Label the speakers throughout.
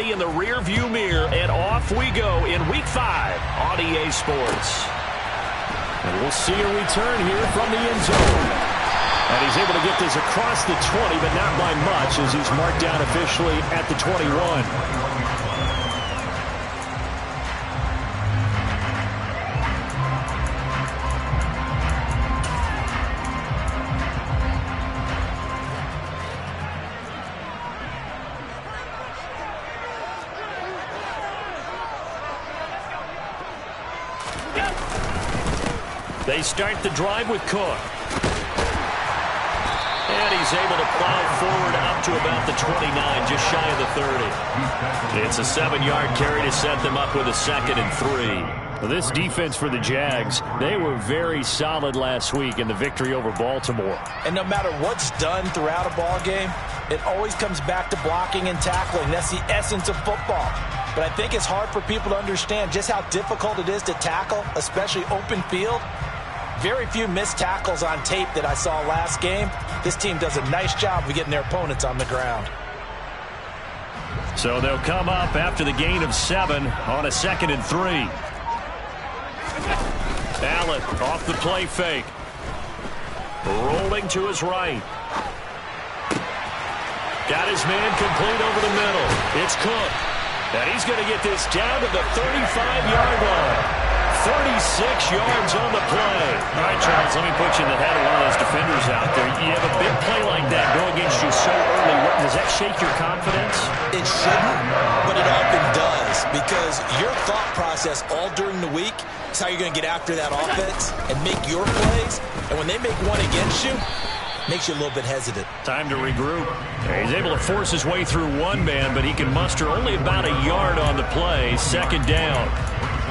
Speaker 1: already in the rear-view mirror, and off we go in Week 5 on EA Sports.
Speaker 2: And we'll see a return here from the end zone. And he's able to get this across the 20, but not by much, as he's marked down officially at the 21.
Speaker 1: They start the drive with Cook. And he's able to plow forward up to about the 29, just shy of the 30. It's a 7-yard carry to set them up with a 2nd and 3.
Speaker 2: Well, this defense for the Jags, they were very solid last week in the victory over Baltimore.
Speaker 3: And no matter what's done throughout a ball game, it always comes back to blocking and tackling. That's the essence of football. But I think it's hard for people to understand just how difficult it is to tackle, especially open field. Very few missed tackles on tape that I saw last game. This team does a nice job of getting their opponents on the ground.
Speaker 2: So they'll come up after the gain of 7 on a 2nd and 3.
Speaker 1: Allen off the play fake. Rolling to his right. Got his man complete over the middle. It's Cook. And he's going to get this down to the 35-yard line. 36 yards on the play.
Speaker 2: All right, Charles, let me put you in the head of one of those defenders out there. You have a big play like that go against you so early. Does that shake your confidence?
Speaker 3: It shouldn't, but it often does, because your thought process all during the week is how you're going to get after that offense and make your plays. And when they make one against you, makes you a little bit hesitant.
Speaker 2: Time to regroup. He's able to force his way through one man, but he can muster only about a yard on the play. 2nd down.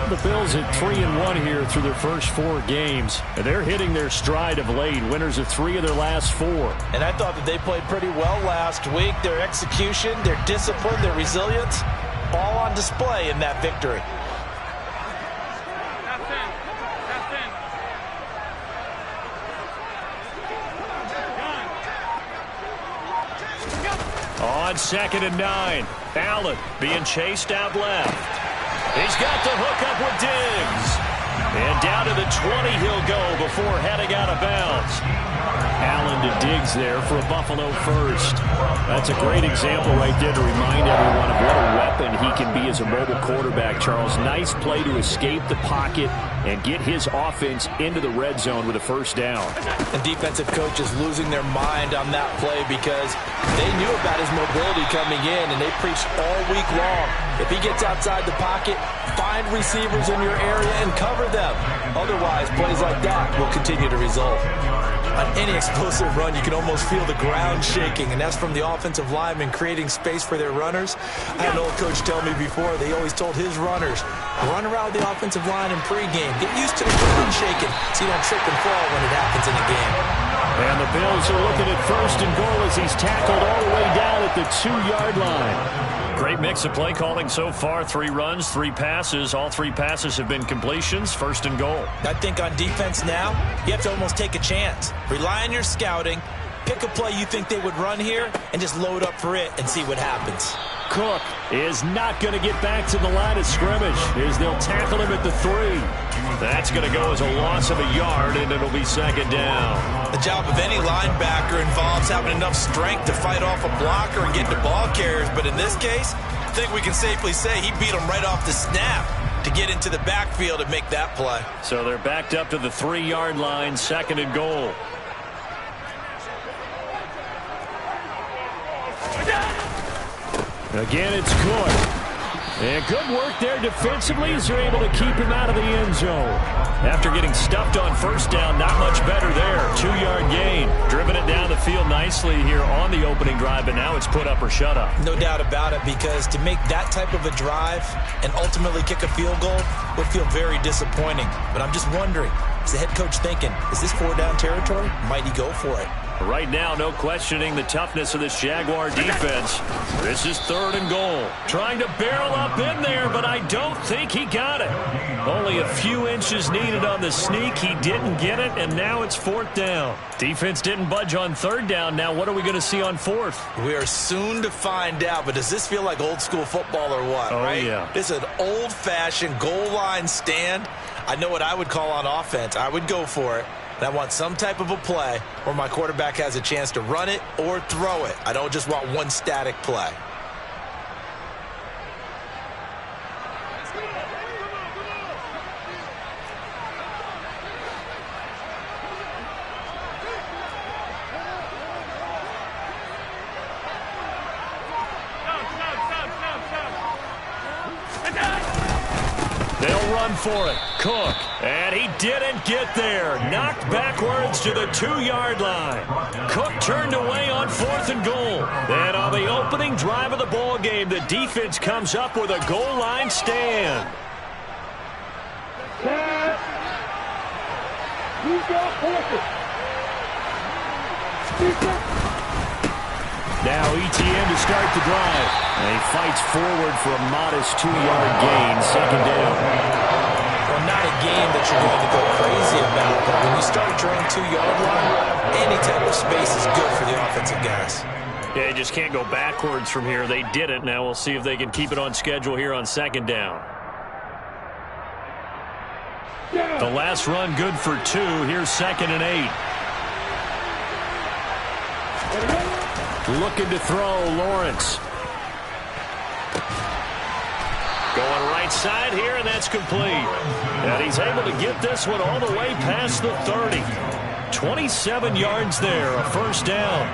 Speaker 2: The Bills at 3-1 here through their first 4 games. And they're hitting their stride of late. Winners of 3 of their last 4.
Speaker 3: And I thought that they played pretty well last week. Their execution, their discipline, their resilience, all on display in that victory.
Speaker 1: On 2nd and 9, Allen being chased out left. He's got the hook up with Diggs. And down to the 20 he'll go before heading out of bounds.
Speaker 2: Allen to Diggs there for a Buffalo first. That's a great example right there to remind everyone of what a weapon he can be as a mobile quarterback, Charles. Nice play to escape the pocket and get his offense into the red zone with a 1st down.
Speaker 3: And defensive coaches losing their mind on that play because they knew about his mobility coming in, and they preached all week long. If he gets outside the pocket, find receivers in your area and cover them. Otherwise, plays like that will continue to result. On any explosive run, you can almost feel the ground shaking, and that's from the offensive linemen creating space for their runners. I had an old coach tell me before, they always told his runners, run around the offensive line in pregame. Get used to the ground shaking so you don't trip and fall when it happens in a game.
Speaker 2: And the Bills are looking at 1st and goal as he's tackled all the way down at the 2-yard line.
Speaker 1: Great mix of play calling so far. 3 runs, 3 passes. All 3 passes have been completions. 1st and goal.
Speaker 3: I think on defense now, you have to almost take a chance. Rely on your scouting. Pick a play you think they would run here and just load up for it and see what happens.
Speaker 2: Cook is not going to get back to the line of scrimmage as they'll tackle him at the 3.
Speaker 1: That's going to go as a loss of a yard, and it'll be 2nd down.
Speaker 3: The job of any linebacker involves having enough strength to fight off a blocker and get to ball carriers. But in this case, I think we can safely say he beat him right off the snap to get into the backfield and make that play.
Speaker 1: So they're backed up to the 3-yard line, 2nd and goal.
Speaker 2: Again, it's Cook. And good work there defensively as they're able to keep him out of the end zone.
Speaker 1: After getting stuffed on 1st down, not much better there. 2-yard gain. Driven it down the field nicely here on the opening drive, but now it's put up or shut up.
Speaker 3: No doubt about it, because to make that type of a drive and ultimately kick a field goal would feel very disappointing. But I'm just wondering, is the head coach thinking, is this 4-down territory? Might he go for it?
Speaker 1: Right now, no questioning the toughness of this Jaguar defense. This is 3rd and goal. Trying to barrel up in there, but I don't think he got it. Only a few inches needed on the sneak. He didn't get it, and now it's 4th down. Defense didn't budge on 3rd down. Now what are we going to see on 4th?
Speaker 3: We are soon to find out, but does this feel like old school football or what?
Speaker 1: Oh,
Speaker 3: right?
Speaker 1: yeah.
Speaker 3: This is an old-fashioned goal line stand. I know what I would call on offense. I would go for it. And I want some type of a play where my quarterback has a chance to run it or throw it. I don't just want one static play.
Speaker 1: They'll run for it. Cook. And he didn't get there. Knocked backwards to the 2-yard line. Cook turned away on 4th and goal. Then on the opening drive of the ball game, the defense comes up with a goal line stand. Now ETN to start the drive. And he fights forward for a modest 2-yard gain, 2nd down.
Speaker 3: Well, not a game that you're going to go crazy about, but when you start at your own 2-yard line, any type of space is good for the offensive guys.
Speaker 1: Yeah, you just can't go backwards from here. They did it. Now we'll see if they can keep it on schedule here on 2nd down. The last run good for 2. Here's 2nd and 8. Looking to throw, Lawrence. Going right side here, and that's complete. And he's able to get this one all the way past the 30. 27 yards there, a 1st down.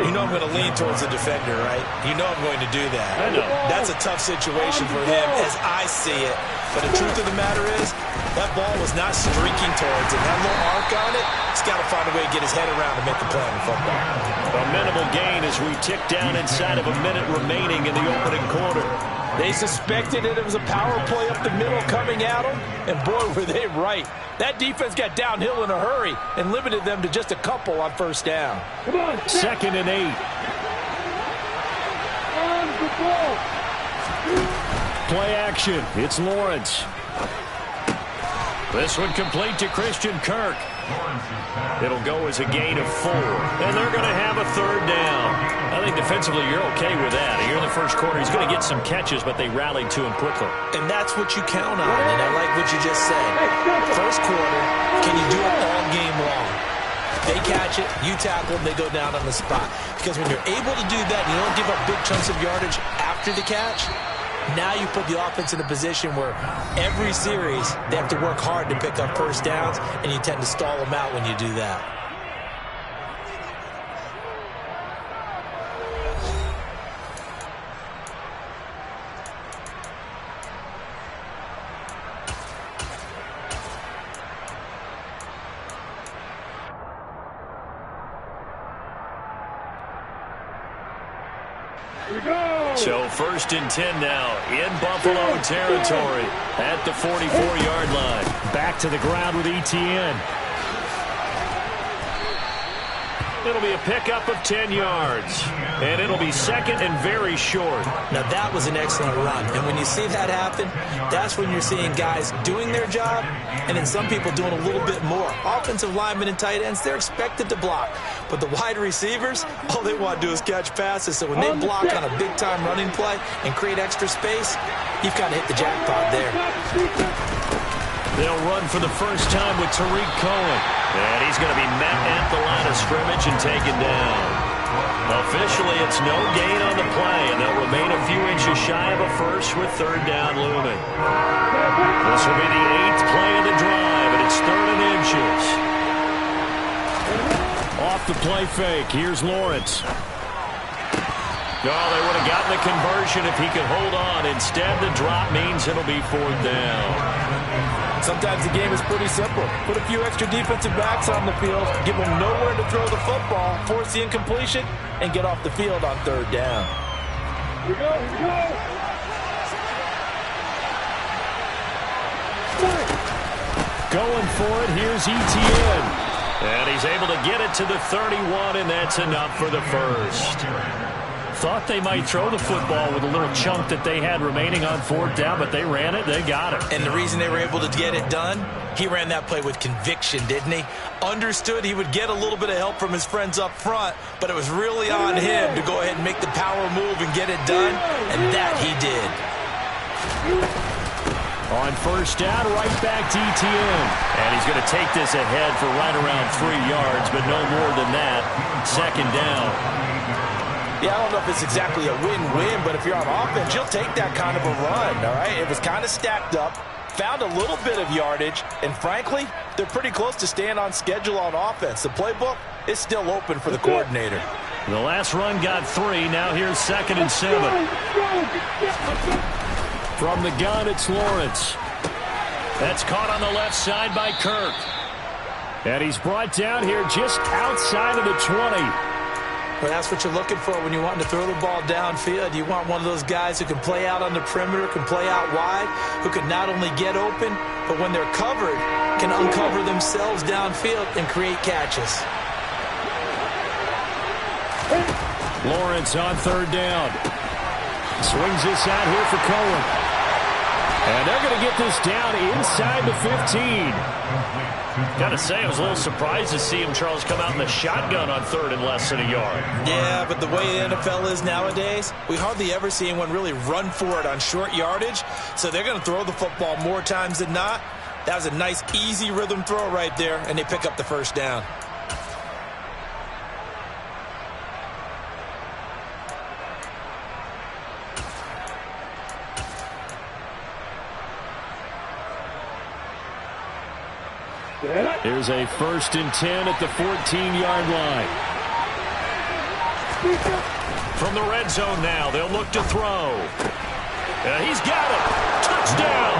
Speaker 3: You know I'm going to lean towards the defender, right? You know I'm going to do that.
Speaker 1: I know.
Speaker 3: That's a tough situation for him as I see it. But the truth of the matter is, that ball was not streaking towards it. That little arc on it, he's got to find a way to get his head around to make the play on the football.
Speaker 1: A minimal gain as we tick down inside of a minute remaining in the opening quarter.
Speaker 3: They suspected it was a power play up the middle coming at them, and boy, were they right. That defense got downhill in a hurry and limited them to just a couple on 1st down.
Speaker 1: 2nd and 8. Play action. It's Lawrence. This one complete to Christian Kirk. It'll go as a gain of 4. And they're going to have a 3rd down. I think defensively you're okay with that. Here in the 1st quarter, he's going to get some catches, but they rallied to him quickly.
Speaker 3: And that's what you count on, and I like what you just said. 1st quarter, can you do it all game long? They catch it, you tackle them, they go down on the spot. Because when you're able to do that, and you don't give up big chunks of yardage after the catch, now you put the offense in a position where every series they have to work hard to pick up 1st downs, and you tend to stall them out when you do that.
Speaker 1: So 1st and 10 now in Buffalo territory at the 44-yard line. Back to the ground with ETN. It'll be a pickup of 10 yards. And it'll be 2nd and very short.
Speaker 3: Now that was an excellent run. And when you see that happen, that's when you're seeing guys doing their job and then some people doing a little bit more. Offensive linemen and tight ends, they're expected to block. But the wide receivers, all they want to do is catch passes. So when they block on a big-time running play and create extra space, you've got to hit the jackpot there.
Speaker 1: They'll run for the first time with Tariq Cohen. And he's going to be met at the line of scrimmage and taken down. Officially, it's no gain on the play, and they'll remain a few inches shy of a 1st with 3rd down looming. This will be the 8th play of the drive, and it's 3rd and inches. Off the play fake, here's Lawrence. No, they would have gotten the conversion if he could hold on. Instead, the drop means it'll be 4th down.
Speaker 3: Sometimes the game is pretty simple. Put a few extra defensive backs on the field, give them nowhere to throw the football, force the incompletion, and get off the field on 3rd down.
Speaker 4: Here we go, here we go.
Speaker 1: Going for it, here's ETN. And he's able to get it to the 31, and that's enough for the first. Thought they might throw the football with a little chunk that they had remaining on fourth down, but they ran it, they got it.
Speaker 3: And the reason they were able to get it done, he ran that play with conviction, didn't he? Understood he would get a little bit of help from his friends up front, but it was really on him to go ahead and make the power move and get it done, and that he did.
Speaker 2: On first down, right back to Etienne.
Speaker 1: And he's going to take this ahead for right around 3 yards, but no more than that. Second down.
Speaker 3: Yeah, I don't know if it's exactly a win-win, but if you're on offense, you'll take that kind of a run, all right? It was kind of stacked up, found a little bit of yardage, and frankly, they're pretty close to staying on schedule on offense. The playbook is still open for the coordinator.
Speaker 1: The last run got 3. Now here's 2nd and 7.
Speaker 2: From the gun, it's Lawrence.
Speaker 1: That's caught on the left side by Kirk.
Speaker 2: And he's brought down here just outside of the 20.
Speaker 3: Well, that's what you're looking for when you want to throw the ball downfield. You want one of those guys who can play out on the perimeter, can play out wide, who can not only get open, but when they're covered, can uncover themselves downfield and create catches.
Speaker 2: Lawrence on third down. Swings this out here for Cohen. And they're going to get this down inside the 15.
Speaker 1: Got to say, I was a little surprised to see him, Charles, come out in the shotgun on 3rd and less than a yard.
Speaker 3: Yeah, but the way the NFL is nowadays, we hardly ever see anyone really run for it on short yardage. So they're going to throw the football more times than not. That was a nice, easy rhythm throw right there, and they pick up the first down.
Speaker 2: Here's a 1st and 10 at the 14-yard line.
Speaker 1: From the red zone now, they'll look to throw. He's got it. Touchdown.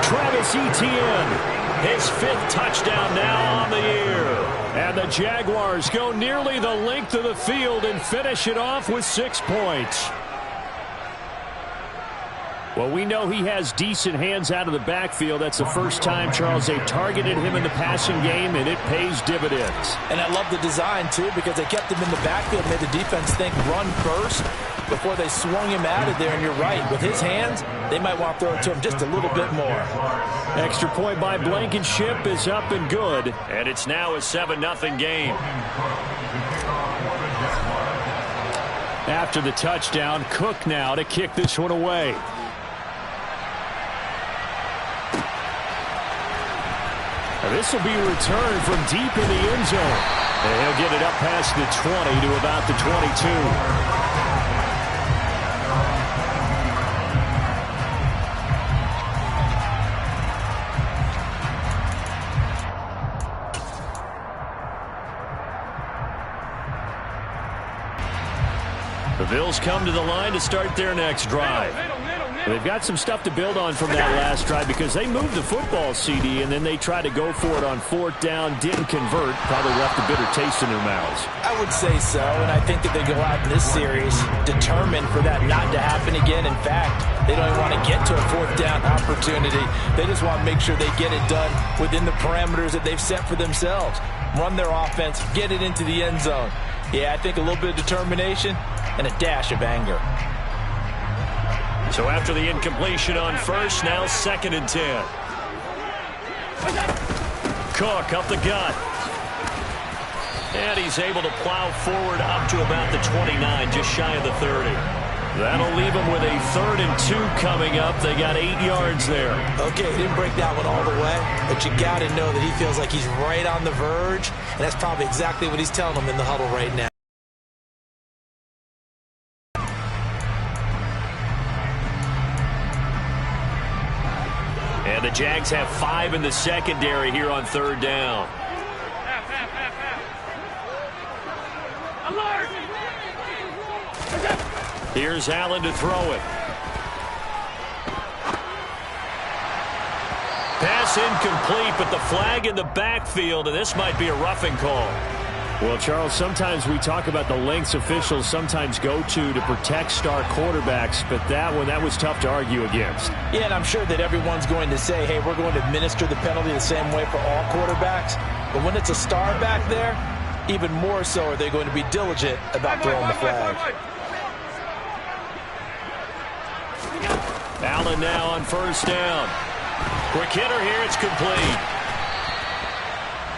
Speaker 2: Travis Etienne.
Speaker 1: His 5th touchdown now on the year.
Speaker 2: And the Jaguars go nearly the length of the field and finish it off with 6 points. Well, we know he has decent hands out of the backfield. That's the first time, Charles, they targeted him in the passing game, and it pays dividends.
Speaker 3: And I love the design, too, because they kept him in the backfield, made the defense think run first before they swung him out of there. And you're right, with his hands, they might want to throw it to him just a little bit more.
Speaker 2: Extra point by Blankenship is up and good.
Speaker 1: And it's now a 7-0 game.
Speaker 2: After the touchdown, Cook now to kick this one away. This will be returned from deep in the end zone. And he'll get it up past the 20 to about the 22.
Speaker 1: The Bills come to the line to start their next drive.
Speaker 2: They've got some stuff to build on from that last drive because they moved the football, CD, and then they tried to go for it on 4th down, didn't convert, probably left a bitter taste in their mouths.
Speaker 3: I would say so, and I think that they go out in this series determined for that not to happen again. In fact, they don't even want to get to a 4th down opportunity. They just want to make sure they get it done within the parameters that they've set for themselves. Run their offense, get it into the end zone. Yeah, I think a little bit of determination and a dash of anger.
Speaker 1: So after the incompletion on 1st, now 2nd and 10. Cook up the gut. And he's able to plow forward up to about the 29, just shy of the 30. That'll leave them with a 3rd and 2 coming up. They got 8 yards there.
Speaker 3: Okay, he didn't break that one all the way, but you got to know that he feels like he's right on the verge, and that's probably exactly what he's telling them in the huddle right now.
Speaker 1: And the Jags have 5 in the secondary here on 3rd down. Here's Allen to throw it. Pass incomplete, but the flag in the backfield, and this might be a roughing call.
Speaker 2: Well, Charles, sometimes we talk about the lengths officials sometimes go to protect star quarterbacks, but that was tough to argue against.
Speaker 3: Yeah, and I'm sure that everyone's going to say, hey, we're going to administer the penalty the same way for all quarterbacks. But when it's a star back there, even more so are they going to be diligent about throwing the flag.
Speaker 1: Allen now on first down. Quick hitter here. It's complete.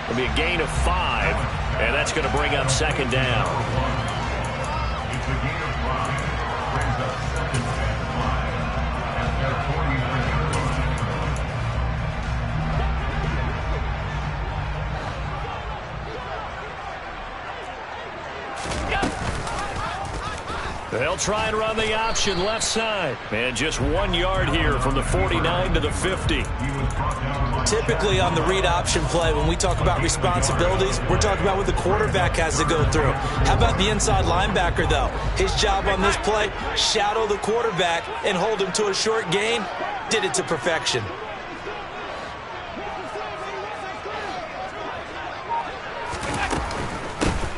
Speaker 1: It'll be a gain of 5, and that's going to bring up second down. They'll try and run the option left side. And just 1 yard here from the 49 to the 50.
Speaker 3: Typically on the read option play, when we talk about responsibilities, we're talking about what the quarterback has to go through. How about the inside linebacker, though? His job on this play, shadow the quarterback and hold him to a short gain. Did it to perfection.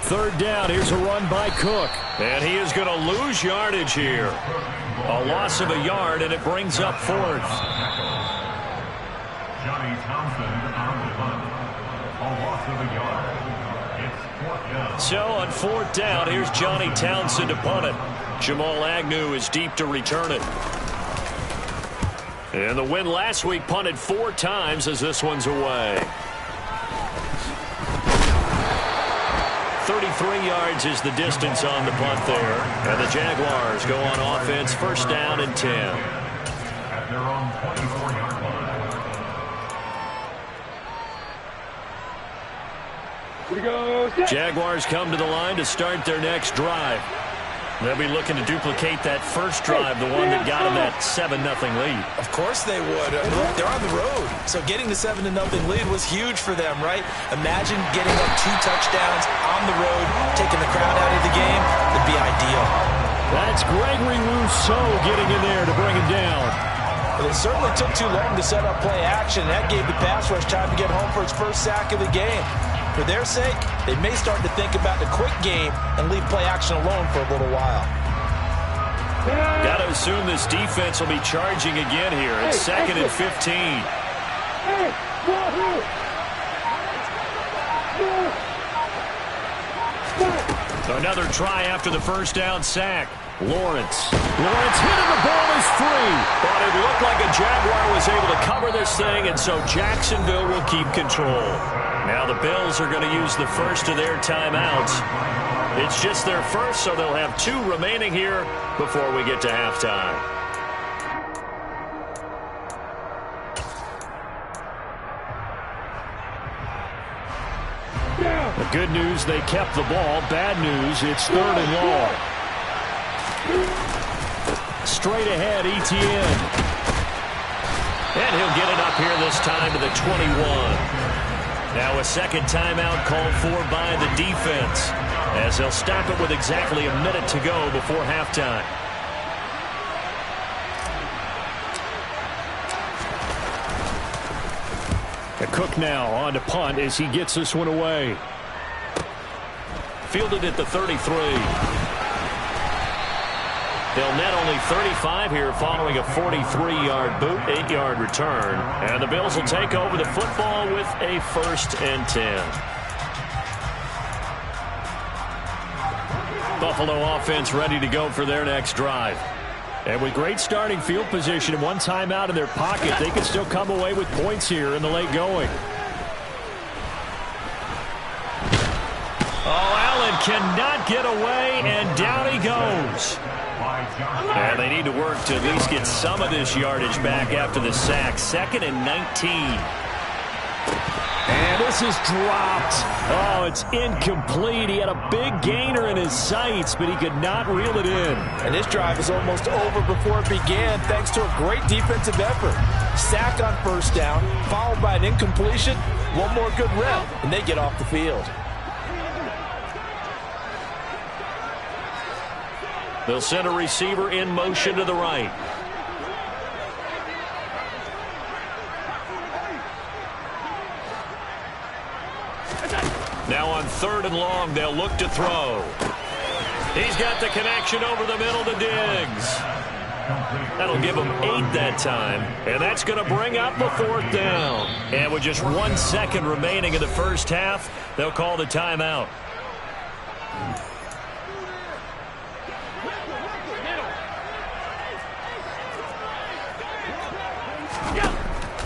Speaker 1: Third down, here's a run by Cook. And he is going to lose yardage here. A loss of a yard, and it brings up 4th.
Speaker 5: Johnny Thompson on the punt. A loss of a yard. It's 4th down.
Speaker 1: So on 4th down, here's Johnny Townsend to punt it. Jamal Agnew is deep to return it. And the win last week punted 4 times as this one's away. 33 yards is the distance on the punt there. And the Jaguars go on offense, first down and 10.
Speaker 5: At their own 24-yard line.
Speaker 4: Here we go.
Speaker 1: Jaguars come to the line to start their next drive. They'll be looking to duplicate that first drive, the one that got them that 7-0 lead.
Speaker 3: Of course they would. Look, they're on the road. So getting the 7-0 lead was huge for them, right? Imagine getting up 2 touchdowns on the road, taking the crowd out of the game. Would be ideal.
Speaker 1: That's Gregory Rousseau getting in there to bring him down.
Speaker 3: But it certainly took too long to set up play action. That gave the pass rush time to get home for its first sack of the game. For their sake, they may start to think about the quick game and leave play action alone for a little while.
Speaker 1: Got to assume this defense will be charging again here. It's 2nd and 15. Another try after the first down sack. Lawrence hit and the ball is free. But it looked like a Jaguar was able to cover this thing, and so Jacksonville will keep control. Now the Bills are going to use the first of their timeouts. It's just their first, so they'll have 2 remaining here before we get to halftime. The good news, they kept the ball. Bad news, it's 3rd and long. Straight ahead, Etienne. And he'll get it up here this time to the 21. Now a second timeout called for by the defense, as they'll stop it with exactly a minute to go before halftime. Cook now on to punt as he gets this one away. Fielded at the 33. They'll net only 35 here following a 43-yard boot, 8-yard return. And the Bills will take over the football with a 1st and 10. Buffalo offense ready to go for their next drive. And with great starting field position and 1 timeout in their pocket, they can still come away with points here in the late going. Oh, Allen cannot get away, and down he goes. And they need to work to at least get some of this yardage back after the sack. 2nd and 19. And this is dropped. Oh, it's incomplete. He had a big gainer in his sights, but he could not reel it in.
Speaker 3: And this drive is almost over before it began, thanks to a great defensive effort. Sack on first down, followed by an incompletion. One more good rep, and they get off the field.
Speaker 1: They'll send a receiver in motion to the right. Now on 3rd and long, they'll look to throw. He's got the connection over the middle to Diggs. That'll give them 8 that time, and that's going to bring up the 4th down. And with just 1 second remaining in the first half, they'll call the timeout.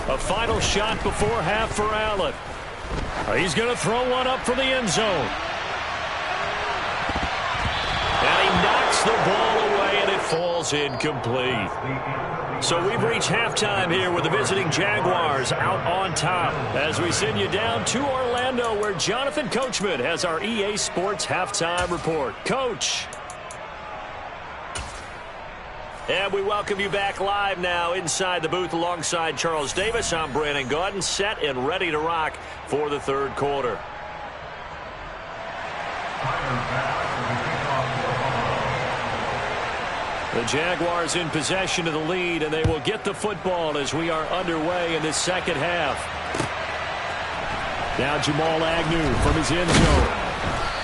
Speaker 1: A final shot before half for Allen. He's going to throw one up for the end zone. And he knocks the ball away, and it falls incomplete. So we've reached halftime here with the visiting Jaguars out on top as we send you down to Orlando, where Jonathan Coachman has our EA Sports halftime report. Coach. And we welcome you back live now inside the booth alongside Charles Davis. I'm Brandon Gaudin, set and ready to rock for the third quarter. The Jaguars in possession of the lead, and they will get the football as we are underway in this second half. Now Jamal Agnew from his end zone.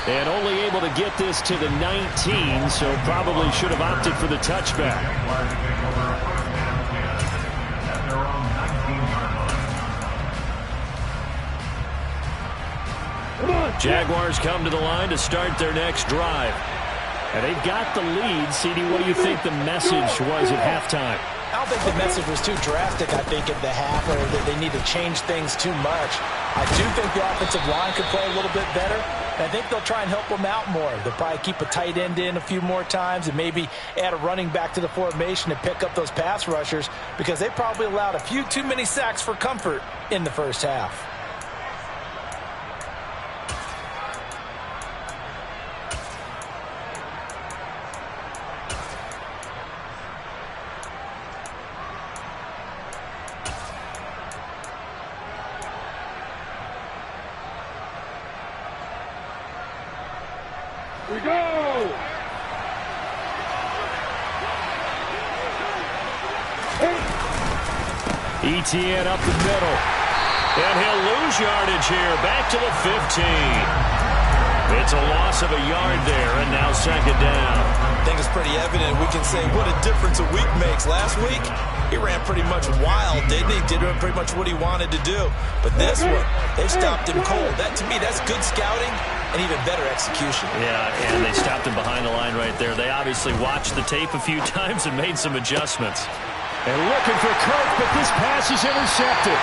Speaker 1: And only able to get this to the 19, so probably should have opted for the touchback. Jaguars come to the line to start their next drive. And they've got the lead. CD, what do you think the message was at halftime?
Speaker 3: I don't think the message was too drastic, I think, at the half, or that they need to change things too much. I do think the offensive line could play a little bit better. And I think they'll try and help them out more. They'll probably keep a tight end in a few more times and maybe add a running back to the formation to pick up those pass rushers, because they probably allowed a few too many sacks for comfort in the first half.
Speaker 4: We go!
Speaker 1: Etienne up the middle. And he'll lose yardage here. Back to the 15. It's a loss of a yard there, and now second down.
Speaker 3: I think it's pretty evident. We can say what a difference a week makes. Last week, he ran pretty much wild, didn't he? Did pretty much what he wanted to do. But this one, they stopped him cold. That, to me, that's good scouting and even better execution.
Speaker 1: Yeah, and they stopped him behind the line right there. They obviously watched the tape a few times and made some adjustments.
Speaker 2: And looking for Kirk, but this pass is intercepted.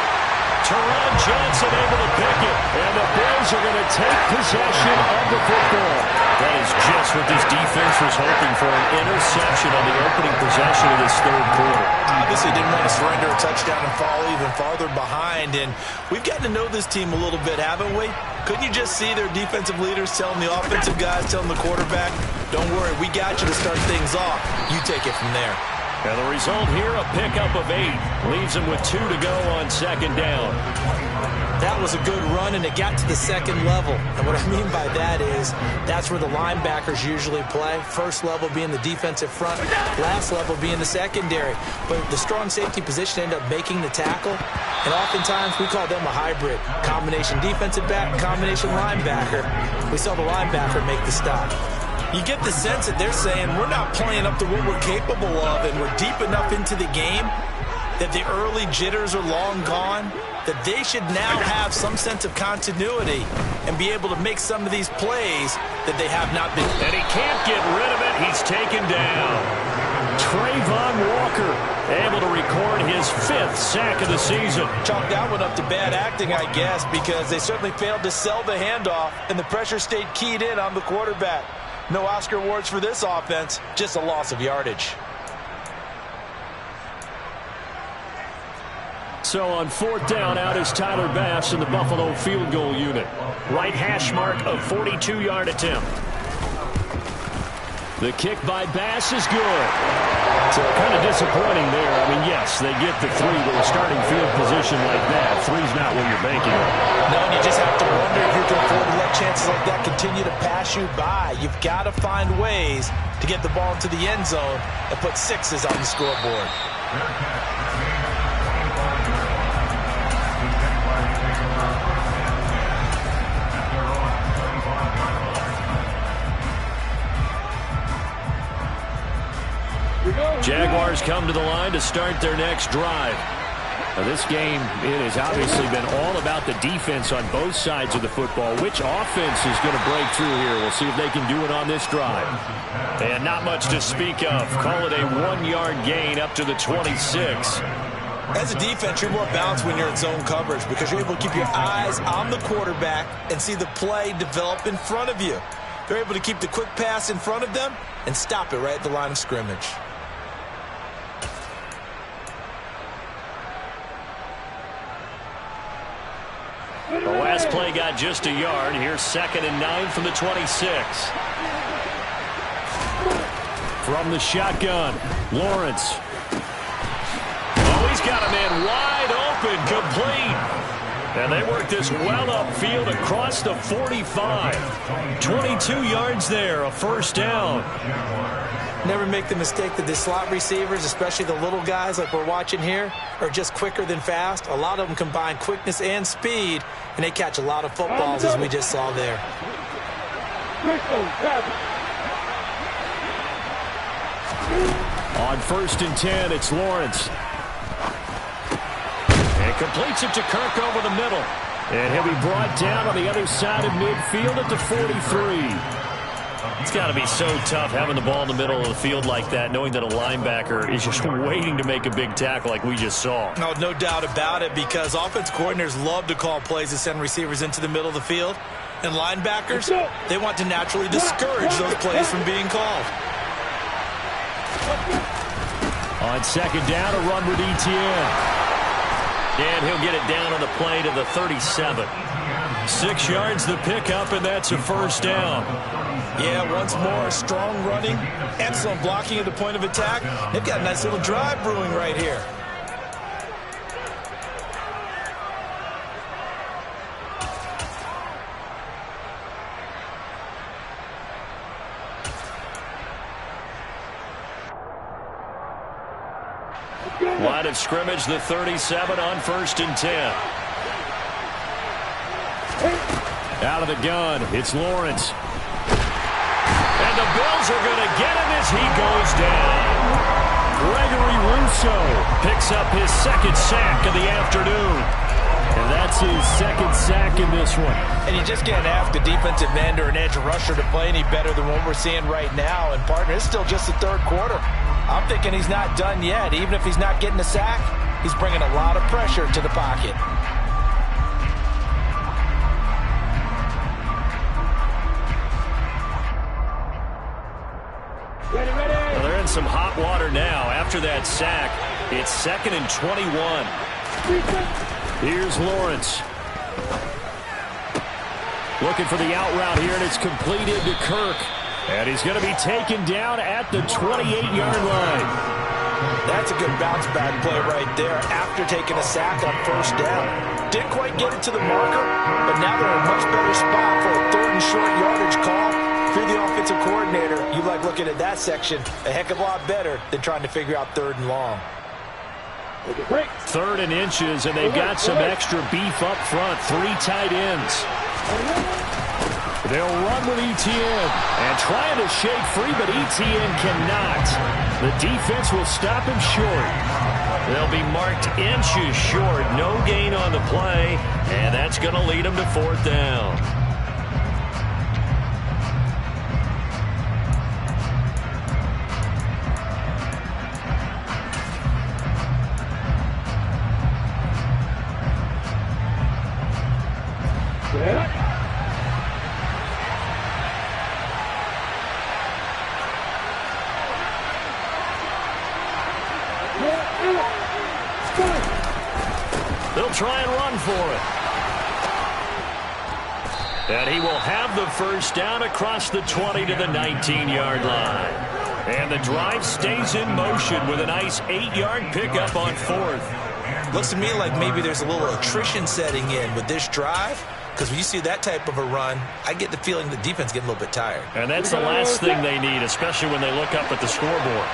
Speaker 1: Teron Johnson able to pick it, and the Bills are going to take possession of the football. That is just what this defense was hoping for, an interception on the opening possession of this third quarter.
Speaker 3: Obviously didn't want to surrender a touchdown and fall even farther behind, and we've gotten to know this team a little bit, haven't we? Couldn't you just see their defensive leaders telling the offensive guys, telling the quarterback, don't worry, we got you to start things off. You take it from there.
Speaker 1: And the result here, a pickup of 8. Leaves them with 2 to go on second down.
Speaker 3: That was a good run, and it got to the second level. And what I mean by that is that's where the linebackers usually play. First level being the defensive front, last level being the secondary. But the strong safety position ended up making the tackle. And oftentimes we call them a hybrid. Combination defensive back, combination linebacker. We saw the linebacker make the stop. You get the sense that they're saying we're not playing up to what we're capable of, and we're deep enough into the game that the early jitters are long gone, that they should now have some sense of continuity and be able to make some of these plays that they have not been.
Speaker 1: And he can't get rid of it. He's taken down. Trayvon Walker able to record his 5th sack of the season.
Speaker 3: Chalk that one up to bad acting, I guess, because they certainly failed to sell the handoff, and the pressure stayed keyed in on the quarterback. No Oscar awards for this offense, just a loss of yardage.
Speaker 1: So on 4th down, out is Tyler Bass in the Buffalo field goal unit. Right hash mark of 42-yard attempt. The kick by Bass is good. So kind of disappointing there. I mean, yes, they get the 3 with a starting field position like that. 3's not what you're banking on.
Speaker 3: No, and you just have to wonder if you can afford to let chances like that continue to pass you by. You've got to find ways to get the ball into the end zone and put 6s on the scoreboard.
Speaker 4: We
Speaker 1: Jaguars come to the line to start their next drive.
Speaker 2: Now this game, it has obviously been all about the defense on both sides of the football. Which offense is going to break through here? We'll see if they can do it on this drive.
Speaker 1: And not much to speak of. Call it a 1-yard gain up to the 26.
Speaker 3: As a defense, you're more balanced when you're in zone coverage because you're able to keep your eyes on the quarterback and see the play develop in front of you. They're able to keep the quick pass in front of them and stop it right at the line of scrimmage.
Speaker 1: The last play got just a yard. Here's 2nd and 9 from the 26.
Speaker 2: From the shotgun, Lawrence.
Speaker 1: Oh, he's got a man wide open, complete. And they work this well upfield across the 45. 22 yards there, a first down.
Speaker 3: Never make the mistake that the slot receivers, especially the little guys like we're watching here, are just quicker than fast. A lot of them combine quickness and speed, and they catch a lot of footballs, as we just saw there.
Speaker 2: On 1st and 10, it's Lawrence.
Speaker 1: And completes it to Kirk over the middle.
Speaker 2: And he'll be brought down on the other side of midfield at the 43.
Speaker 1: It's got to be so tough having the ball in the middle of the field like that, knowing that a linebacker is just waiting to make a big tackle like we just saw.
Speaker 3: No doubt about it, because offense coordinators love to call plays that send receivers into the middle of the field. And linebackers, they want to naturally discourage those plays from being called.
Speaker 2: On 2nd down, a run with Etienne.
Speaker 1: And he'll get it down on the play to the 37. 6 yards the pickup, and that's a first down.
Speaker 3: Yeah, once more, strong running, excellent blocking at the point of attack. They've got a nice little drive brewing right here.
Speaker 1: Line of scrimmage, the 37 on 1st and 10.
Speaker 2: Out of the gun, it's Lawrence.
Speaker 1: And the Bills are going to get him as he goes down.
Speaker 2: Gregory Rousseau
Speaker 1: picks up his 2nd sack of the afternoon.
Speaker 2: And that's his 2nd sack in this one.
Speaker 3: And you just can't ask a defensive end or an edge rusher to play any better than what we're seeing right now. And, partner, it's still just the 3rd quarter. I'm thinking he's not done yet. Even if he's not getting a sack, he's bringing a lot of pressure to the pocket.
Speaker 1: Well, they're in some hot water now. After that sack, it's 2nd and 21.
Speaker 2: Here's Lawrence. Looking for the out route here, and it's completed to Kirk. And he's going to be taken down at the 28-yard line.
Speaker 3: That's a good bounce-back play right there after taking a sack on 1st down. Didn't quite get it to the marker, but now they're in a much better spot for a 3rd and short yardage call. If you're the offensive coordinator, you like looking at that section a heck of a lot better than trying to figure out 3rd and long.
Speaker 2: 3rd and inches, and they've got some extra beef up front. 3 tight ends. They'll run with Etienne and trying to shake free, but Etienne cannot. The defense will stop him short.
Speaker 1: They'll be marked inches short. No gain on the play, and that's going to lead them to 4th down. They'll try and run for it. And he will have the first down across the 20 to the 19-yard line. And the drive stays in motion with a nice 8-yard pickup on 4th.
Speaker 3: Looks to me like maybe there's a little attrition setting in with this drive, because when you see that type of a run, I get the feeling the defense getting a little bit tired.
Speaker 1: And that's the last thing they need, especially when they look up at the scoreboard.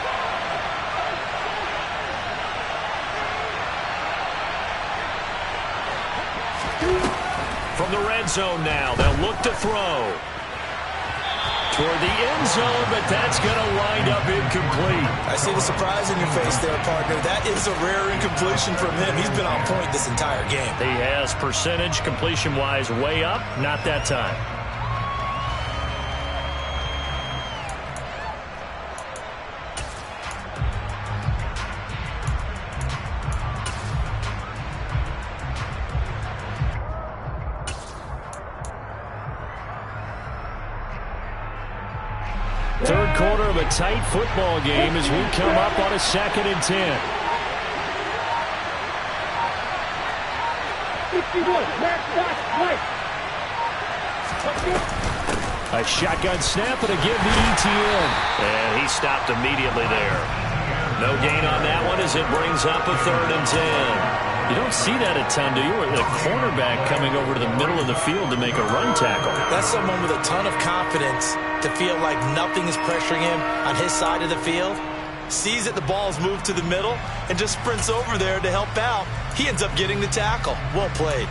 Speaker 1: From the red zone now, they'll look to throw. toward the end zone, but that's going to wind up incomplete.
Speaker 3: I see the surprise in your face there, partner. That is a rare incompletion from him. He's been on point this entire game.
Speaker 1: He has percentage completion-wise way up, not that time.
Speaker 2: Third quarter of a tight football game as we come up on a 2nd and 10.
Speaker 4: 61,
Speaker 2: A shotgun snap and a give to ETN.
Speaker 1: And he stopped immediately there. No gain on that one as it brings up a 3rd and 10.
Speaker 2: You don't see that a ton, do you? With a cornerback coming over to the middle of the field to make a run tackle.
Speaker 3: That's someone with a ton of confidence to feel like nothing is pressuring him on his side of the field. Sees that the ball's moved to the middle and just sprints over there to help out. He ends up getting the tackle. Well played.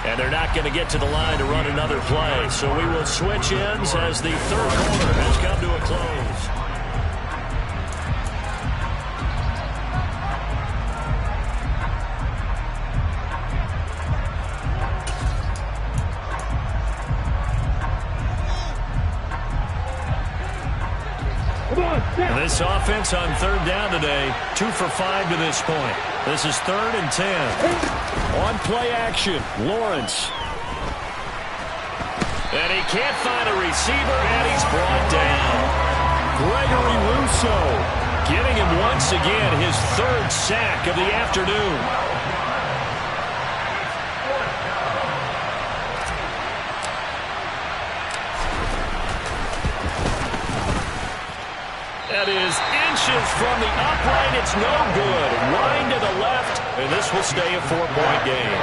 Speaker 1: And they're not going to get to the line to run another play. So we will switch ends as the 3rd quarter has come to a close. This offense on 3rd down today, 2 for 5 to this point. This is 3rd and 10.
Speaker 2: On play action, Lawrence.
Speaker 1: And he can't find a receiver, and he's brought down.
Speaker 2: Gregory Rousseau
Speaker 1: giving him once again his 3rd sack of the afternoon. That is inches from the upright. It's no good. Wind to the left, and this will stay a 4-point game.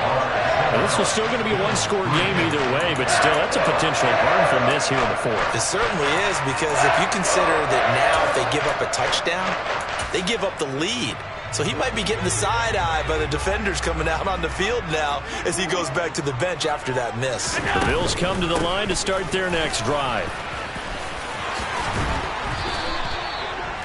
Speaker 2: And this is still going to be a 1-score game either way, but still, that's a potential harmful miss here in the 4th.
Speaker 3: It certainly is, because if you consider that now if they give up a touchdown, they give up the lead. So he might be getting the side eye by the defenders coming out on the field now as he goes back to the bench after that miss.
Speaker 1: The Bills come to the line to start their next drive.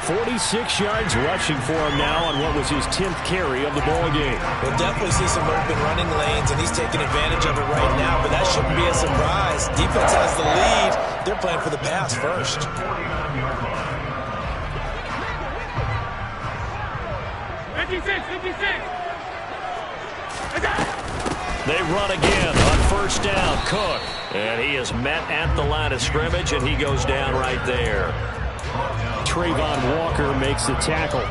Speaker 2: 46 yards rushing for him now on what was his 10th carry of the ball game.
Speaker 3: We'll definitely see some open running lanes, and he's taking advantage of it right now, but that shouldn't be a surprise. Defense has the lead. They're playing for the pass first.
Speaker 4: 56.
Speaker 1: They run again on 1st down. Cook. And he is met at the line of scrimmage, and he goes down right there.
Speaker 2: Trayvon Walker makes the tackle.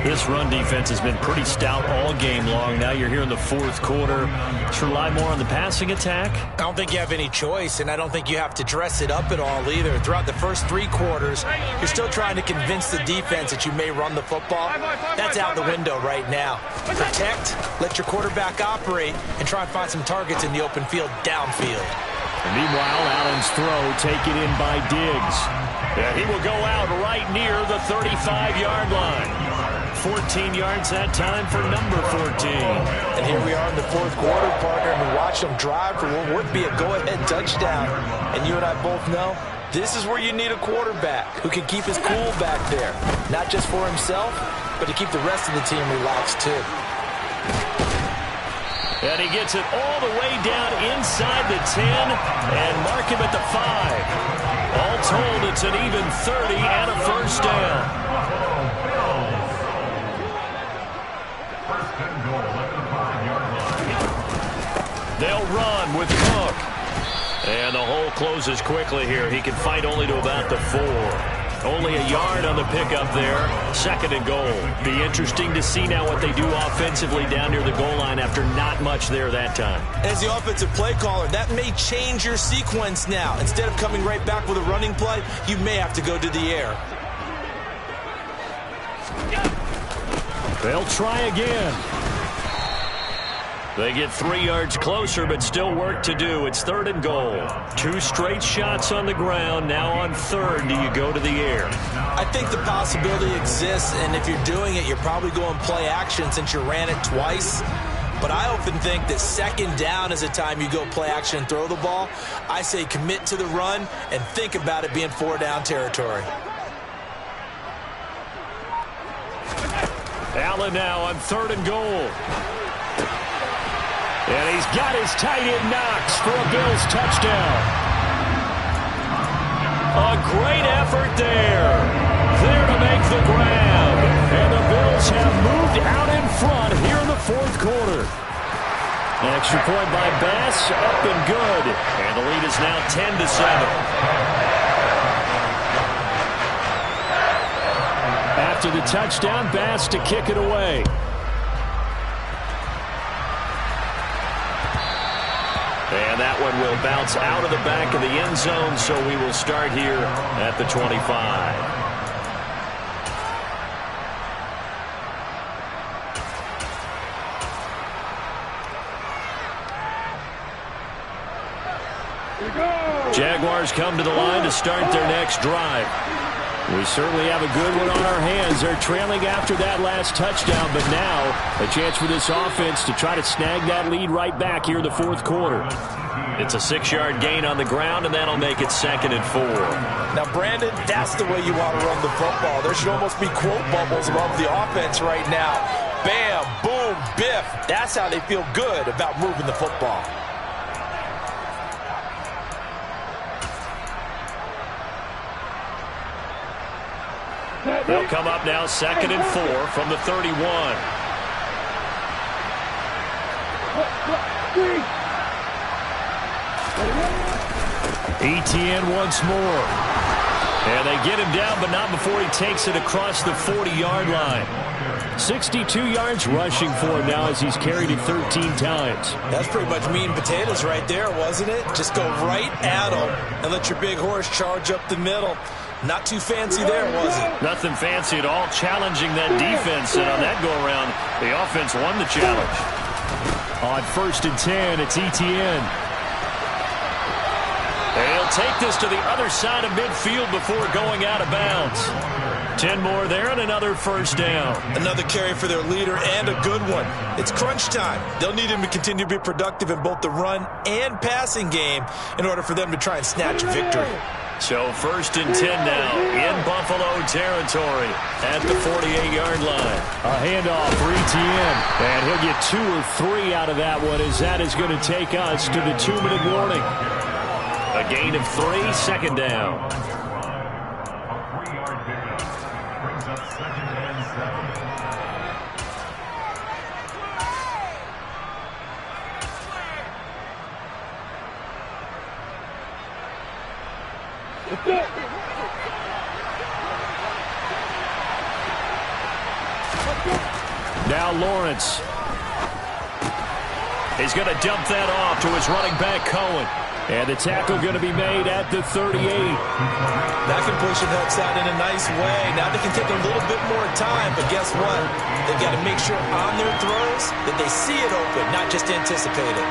Speaker 1: This run defense has been pretty stout all game long. Now you're here in the 4th quarter. Should rely more on the passing attack?
Speaker 3: I don't think you have any choice, and I don't think you have to dress it up at all either. Throughout the first 3 quarters, you're still trying to convince the defense that you may run the football. That's out the window right now. Protect, let your quarterback operate, and try and find some targets in the open field downfield.
Speaker 2: And meanwhile, Allen's throw taken in by Diggs.
Speaker 1: And he will go out right near the 35-yard line. 14 yards that time for number 14.
Speaker 3: And here we are in the 4th quarter, partner, and we watch them drive for what would be a go-ahead touchdown. And you and I both know this is where you need a quarterback who can keep his cool back there. Not just for himself, but to keep the rest of the team relaxed too.
Speaker 1: And he gets it all the way down inside the 10 and mark him at the 5. All told, it's an even 30 and a 1st down. They'll run with Cook. And the hole closes quickly here. He can fight only to about the 4. Only a yard on the pickup there. 2nd and goal. Be interesting to see now what they do offensively down near the goal line after not much there that time.
Speaker 3: As the offensive play caller, that may change your sequence now. Instead of coming right back with a running play, you may have to go to the air.
Speaker 2: They'll try again.
Speaker 1: They get 3 yards closer, but still work to do. It's 3rd and goal. 2 straight shots on the ground. Now on 3rd, do you go to the air?
Speaker 3: I think the possibility exists, and if you're doing it, you're probably going play action since you ran it twice. But I often think that 2nd down is the time you go play action and throw the ball. I say commit to the run and think about it being 4-down territory.
Speaker 1: Allen now on 3rd and goal. And he's got his tight end Knox for a Bills touchdown. A great effort there. There to make the grab. And the Bills have moved out in front here in the 4th quarter. An extra point by Bass, up and good. And the lead is now 10-7. After the touchdown, Bass to kick it away. And that one will bounce out of the back of the end zone, so we will start here at the 25. Jaguars come to the line to start their next drive. We certainly have a good one on our hands. They're trailing after that last touchdown, but now a chance for this offense to try to snag that lead right back here in the 4th quarter. It's a 6-yard gain on the ground, and that'll make it 2nd and 4.
Speaker 3: Now, Brandon, that's the way you want to run the football. There should almost be quote bubbles above the offense right now. Bam, boom, biff. That's how they feel good about moving the football.
Speaker 1: They'll come up now 2nd and 4 from the 31. Etienne once more. And they get him down, but not before he takes it across the 40-yard line. 62 yards rushing for him now as he's carried it 13 times.
Speaker 3: That's pretty much meat and potatoes right there, wasn't it? Just go right at him and let your big horse charge up the middle. Not too fancy there, was it?
Speaker 1: Nothing fancy at all, challenging that defense. And on that go-around, the offense won the challenge.
Speaker 2: On 1st and 10, it's Etienne.
Speaker 1: They'll take this to the other side of midfield before going out of bounds. 10 more there and another 1st down.
Speaker 3: Another carry for their leader and a good one. It's crunch time. They'll need him to continue to be productive in both the run and passing game in order for them to try and snatch a victory.
Speaker 1: So 1st and 10 now in Buffalo territory at the 48-yard line.
Speaker 2: A handoff for Etienne. And he'll get 2 or 3 out of that one as that is going to take us to the 2-minute warning.
Speaker 1: A gain of 3, 2nd down.
Speaker 5: A 3-yard pickup brings up 2nd and 7.
Speaker 2: Now Lawrence.
Speaker 1: He's going to dump that off to his running back, Cohen.
Speaker 2: And the tackle going to be made at the 38.
Speaker 3: That completion helps out in a nice way. Now they can take a little bit more time, but guess what? They've got to make sure on their throws that they see it open, not just anticipate it.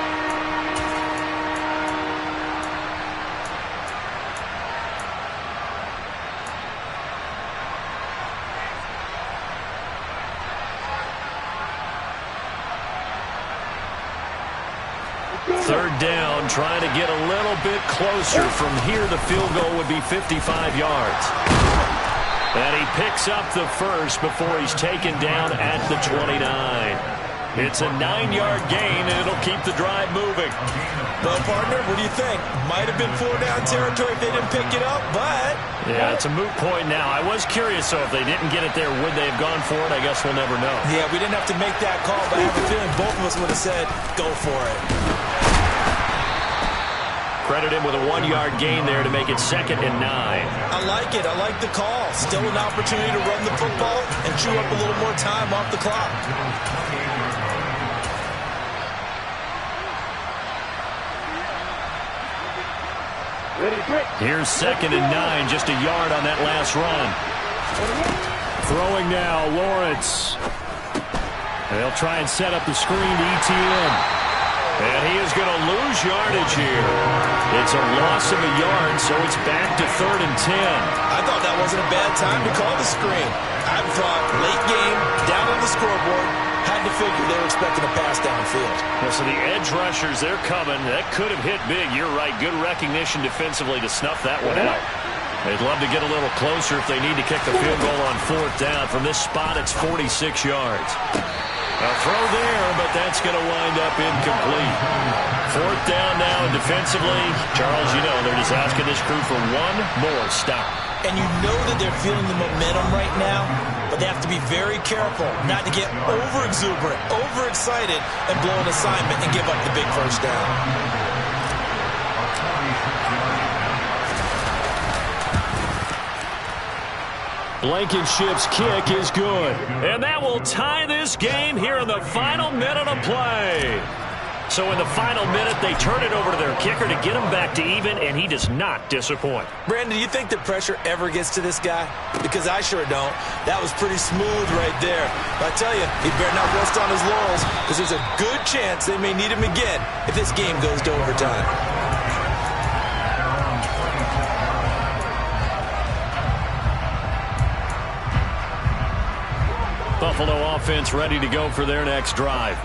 Speaker 1: Third down, trying to get a little bit closer. From here, the field goal would be 55 yards. And he picks up the first before he's taken down at the 29. It's a 9-yard gain, and it'll keep the drive moving.
Speaker 3: Well, partner, what do you think? Might have been 4-down territory if they didn't pick it up, but...
Speaker 1: Yeah, it's a moot point now. I was curious, so if they didn't get it there, would they have gone for it? I guess we'll never know.
Speaker 3: Yeah, we didn't have to make that call, but I have a feeling both of us would have said, go for it.
Speaker 1: Credit him with a 1-yard gain there to make it 2nd and 9.
Speaker 3: I like it. I like the call. Still an opportunity to run the football and chew up a little more time off the clock.
Speaker 1: Here's 2nd and 9, just a yard on that last run.
Speaker 2: Throwing now, Lawrence. They'll try and set up the screen to Etienne.
Speaker 1: And he is going to lose yardage here. It's a loss of a yard, so it's back to 3rd and 10.
Speaker 3: I thought that wasn't a bad time to call the screen. I thought late game, down on the scoreboard, had to figure they were expecting a pass downfield.
Speaker 1: Yeah, so the edge rushers, they're coming. That could have hit big. You're right. Good recognition defensively to snuff that one out. They'd love to get a little closer if they need to kick the field goal on 4th down. From this spot, it's 46 yards. A throw there, but that's going to wind up incomplete. 4th down now, and defensively, Charles, you know, they're just asking this crew for one more stop.
Speaker 3: And you know that they're feeling the momentum right now, but they have to be very careful not to get over-exuberant, overexcited, and blow an assignment and give up the big first down.
Speaker 1: Blankenship's kick is good. And that will tie this game here in the final minute of play. So in the final minute, they turn it over to their kicker to get him back to even, and he does not disappoint.
Speaker 3: Brandon, do you think the pressure ever gets to this guy? Because I sure don't. That was pretty smooth right there. But I tell you, he better not rest on his laurels, because there's a good chance they may need him again if this game goes to overtime.
Speaker 1: Buffalo offense ready to go for their next drive.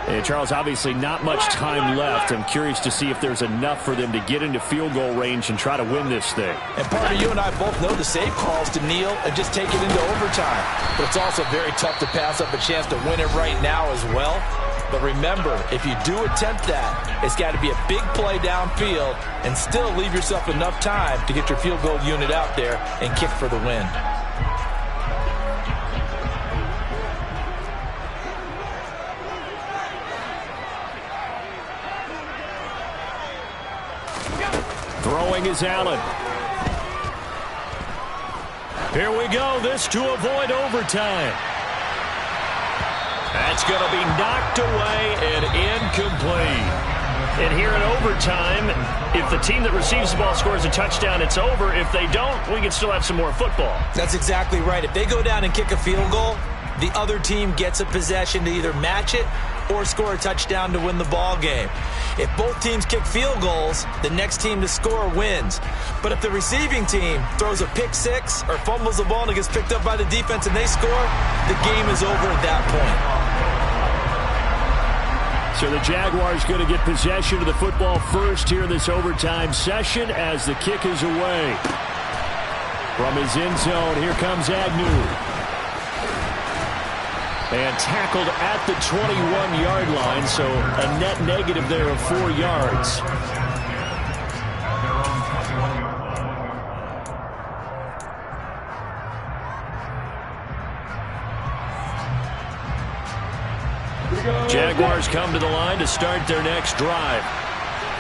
Speaker 1: And Charles, obviously not much time left. I'm curious to see if there's enough for them to get into field goal range and try to win this thing.
Speaker 3: And partner, you and I both know the safe calls to kneel and just take it into overtime. But it's also very tough to pass up a chance to win it right now as well. But remember, if you do attempt that, it's got to be a big play downfield and still leave yourself enough time to get your field goal unit out there and kick for the win.
Speaker 1: Throwing is Allen. Here we go. This to avoid overtime. That's going to be knocked away and incomplete. And here in overtime, if the team that receives the ball scores a touchdown, it's over. If they don't, we can still have some more football.
Speaker 3: That's exactly right. If they go down and kick a field goal, the other team gets a possession to either match it or score a touchdown to win the ball game. If both teams kick field goals, the next team to score wins. But if the receiving team throws a pick six or fumbles the ball and it gets picked up by the defense and they score, the game is over at that point.
Speaker 1: So the Jaguars going to get possession of the football first here in this overtime session as the kick is away. From his end zone, here comes Agnew. And tackled at the 21-yard line, so a net negative there of 4 yards. Jaguars come to the line to start their next drive.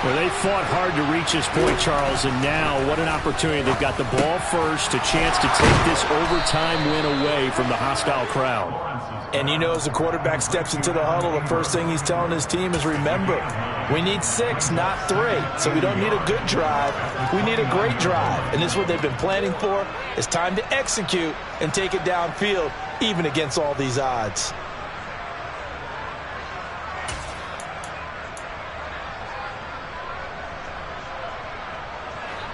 Speaker 1: Well, they fought hard to reach this point, Charles, and now what an opportunity. They've got the ball first, a chance to take this overtime win away from the hostile crowd.
Speaker 3: And you know, as the quarterback steps into the huddle, the first thing he's telling his team is, remember, we need 6, not 3. So we don't need a good drive. We need a great drive. And this is what they've been planning for. It's time to execute and take it downfield, even against all these odds.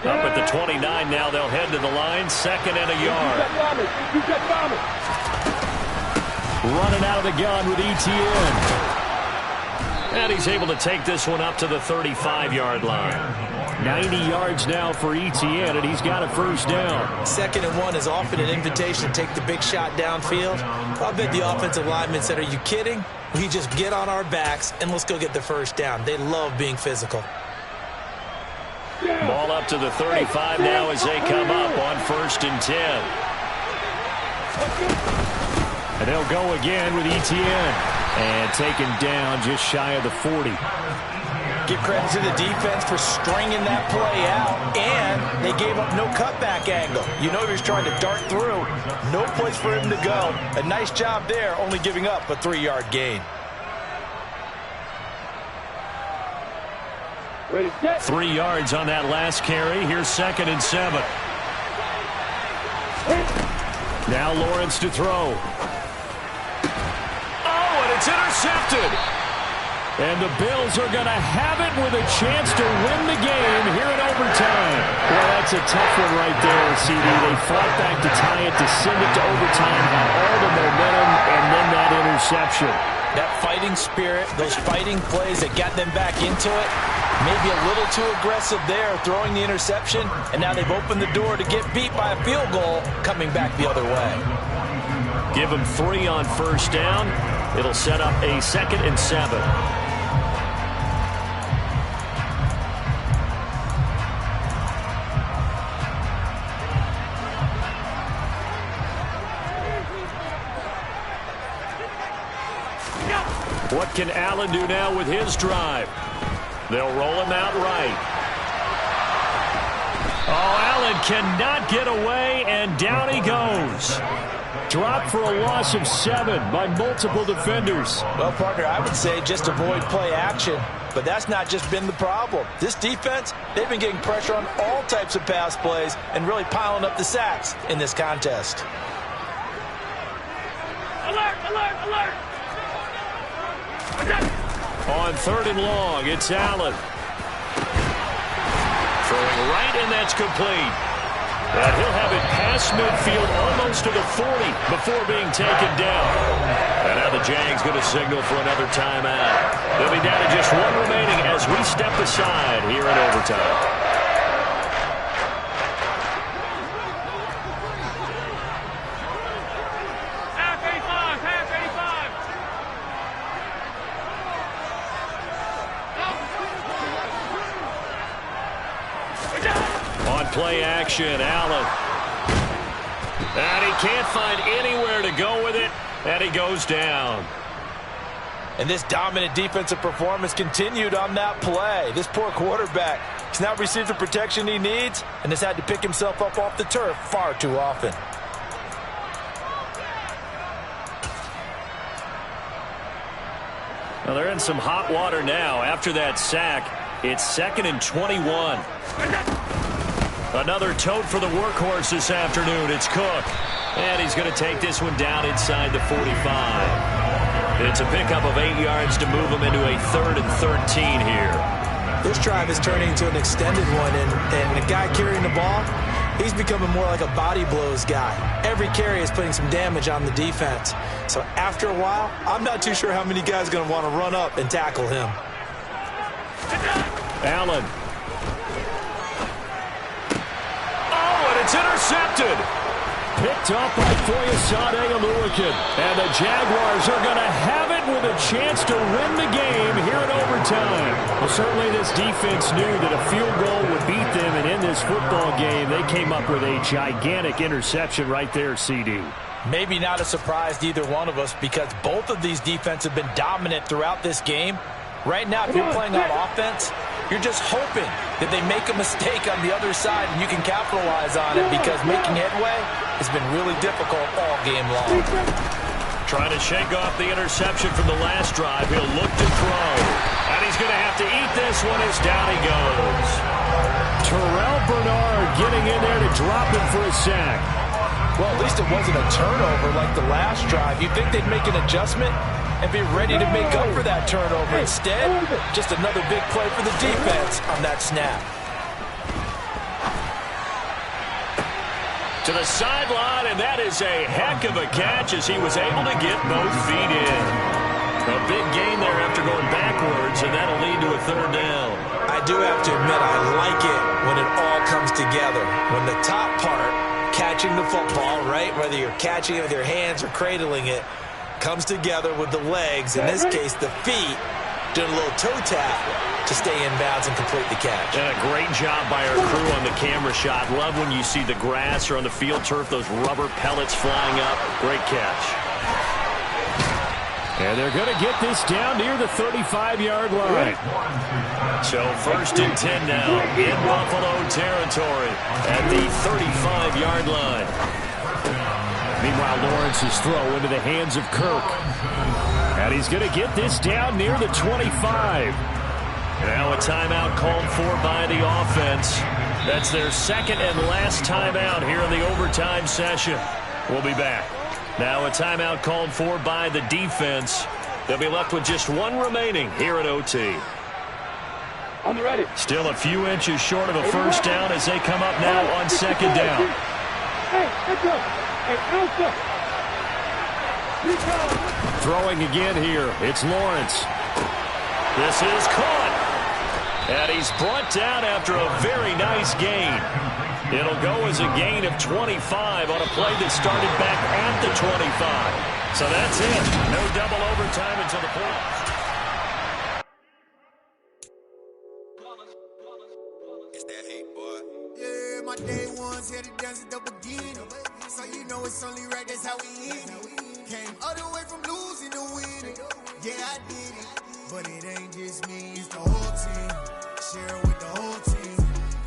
Speaker 1: Up at the 29 now, they'll head to the line, 2nd and a yard. Running out of the gun with Etienne. And he's able to take this one up to the 35-yard line. 90 yards now for Etienne, and he's got a first down.
Speaker 3: 2nd and 1 is often an invitation to take the big shot downfield. I bet the offensive linemen said, are you kidding? We just get on our backs and let's go get the first down. They love being physical.
Speaker 1: Ball up to the 35 now as they come up on 1st and 10. And they'll go again with Etienne. And taken down just shy of the 40.
Speaker 3: Give credit to the defense for stringing that play out. And they gave up no cutback angle. You know he was trying to dart through. No place for him to go. A nice job there, only giving up a 3-yard gain.
Speaker 1: 3 yards on that last carry. Here's 2nd and 7. Now Lawrence to throw. Oh, and it's intercepted.
Speaker 2: And the Bills are going to have it with a chance to win the game here in overtime. Well, that's a tough one right there, CD. They fought back to tie it, to send it to overtime, had all the momentum, and then that interception.
Speaker 3: That fighting spirit, those fighting plays that got them back into it, maybe a little too aggressive there, throwing the interception, and now they've opened the door to get beat by a field goal coming back the other way.
Speaker 1: Give them 3 on first down. It'll set up a 2nd and 7. What can Allen do now with his drive? They'll roll him out right. Oh, Allen cannot get away, and down he goes. Dropped for a loss of 7 by multiple defenders.
Speaker 3: Well, partner, I would say just avoid play action, but that's not just been the problem. This defense, they've been getting pressure on all types of pass plays and really piling up the sacks in this contest.
Speaker 4: Alert, alert, alert!
Speaker 1: On 3rd and long, it's Allen. Throwing right, and that's complete. And he'll have it past midfield almost to the 40 before being taken down. And now the Jags going to signal for another timeout. They'll be down to just 1 remaining as we step aside here in overtime. Play action, Allen. And he can't find anywhere to go with it, and he goes down.
Speaker 3: And this dominant defensive performance continued on that play. This poor quarterback has not received the protection he needs and has had to pick himself up off the turf far too often.
Speaker 1: Well, they're in some hot water now. After that sack, it's 2nd and 21. Another tote for the workhorse this afternoon. It's Cook. And he's going to take this one down inside the 45. It's a pickup of 8 yards to move him into a 3rd and 13 here.
Speaker 3: This drive is turning into an extended one, and the guy carrying the ball, he's becoming more like a body blows guy. Every carry is putting some damage on the defense. So after a while, I'm not too sure how many guys are going to want to run up and tackle him.
Speaker 1: Allen. It's intercepted. Picked up by Foyesade Oluokun. And the Jaguars are going to have it with a chance to win the game here in overtime. Well, certainly this defense knew that a field goal would beat them, and in this football game, they came up with a gigantic interception right there, CD.
Speaker 3: Maybe not a surprise to either one of us because both of these defenses have been dominant throughout this game. Right now, if you're playing on offense, you're just hoping that they make a mistake on the other side and you can capitalize on it because making headway has been really difficult all game long.
Speaker 1: Trying to shake off the interception from the last drive. He'll look to throw. And he's going to have to eat this one as down he goes.
Speaker 2: Terrell Bernard getting in there to drop him for a sack.
Speaker 3: Well, at least it wasn't a turnover like the last drive. You'd think they'd make an adjustment and be ready to make up for that turnover. Instead, just another big play for the defense on that snap.
Speaker 1: To the sideline, and that is a heck of a catch as he was able to get both feet in. A big gain there after going backwards, and that'll lead to a 3rd down.
Speaker 3: I do have to admit, I like it when it all comes together. When the top part, catching the football, right, whether you're catching it with your hands or cradling it, comes together with the legs, in this case the feet, doing a little toe tap to stay in bounds and complete the catch.
Speaker 1: And a great job by our crew on the camera shot. Love when you see the grass or on the field turf, those rubber pellets flying up. Great catch.
Speaker 2: And they're going to get this down near the 35-yard line.
Speaker 1: So 1st and 10 now in Buffalo territory at the 35-yard line.
Speaker 2: Meanwhile, Lawrence's throw into the hands of Kirk. And he's going to get this down near the 25.
Speaker 1: Now a timeout called for by the offense. That's their 2nd and last timeout here in the overtime session. We'll be back. Now a timeout called for by the defense. They'll be left with just one remaining here at OT.
Speaker 4: On the ready.
Speaker 1: Still a few inches short of a first down as they come up now on second down.
Speaker 4: Hey, let's go. Hey, outside.
Speaker 1: Throwing again here. It's Lawrence. This is caught. And he's brought down after a very nice gain. It'll go as a gain of 25 on a play that started back at the 25. So that's it. No double overtime until the playoffs.
Speaker 6: It's that hate, boy. Yeah, my day ones had it done at the beginning. So you know it's only right, that's how we end it. Came all the way from losing to winning. Yeah, I did it. But it ain't just me, it's the whole team. Share it with the whole team.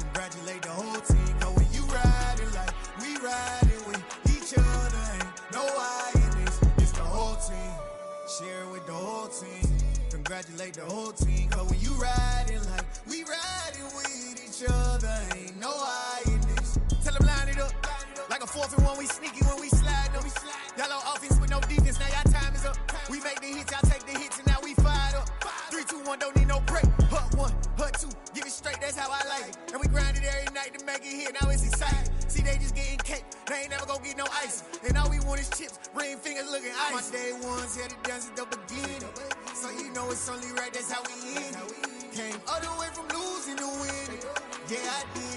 Speaker 6: Congratulate the whole team. Cause when you riding like we riding with each other, ain't no I in this. It's the whole team. Share it with the whole team. Congratulate the whole team. Cause when you riding like we riding with each other, ain't no I in this. Tell them line it up. Like a 4th and 1, we sneaky when we slide them. Y'all on offense with no defense, now y'all time is up. We make the hits, y'all take the hits, and now we fired up. 3, 2, 1, don't need no break. Hut 1, hut 2, give it straight, that's how I like it. And we grind it every night to make it hit, now it's exciting. See, they just getting cake, they ain't never gonna get no ice. And all we want is chips, ring fingers looking ice. My day ones had it done at the beginning. So you know it's only right, that's how we end it. Came all the way from losing to winning. Yeah, I did.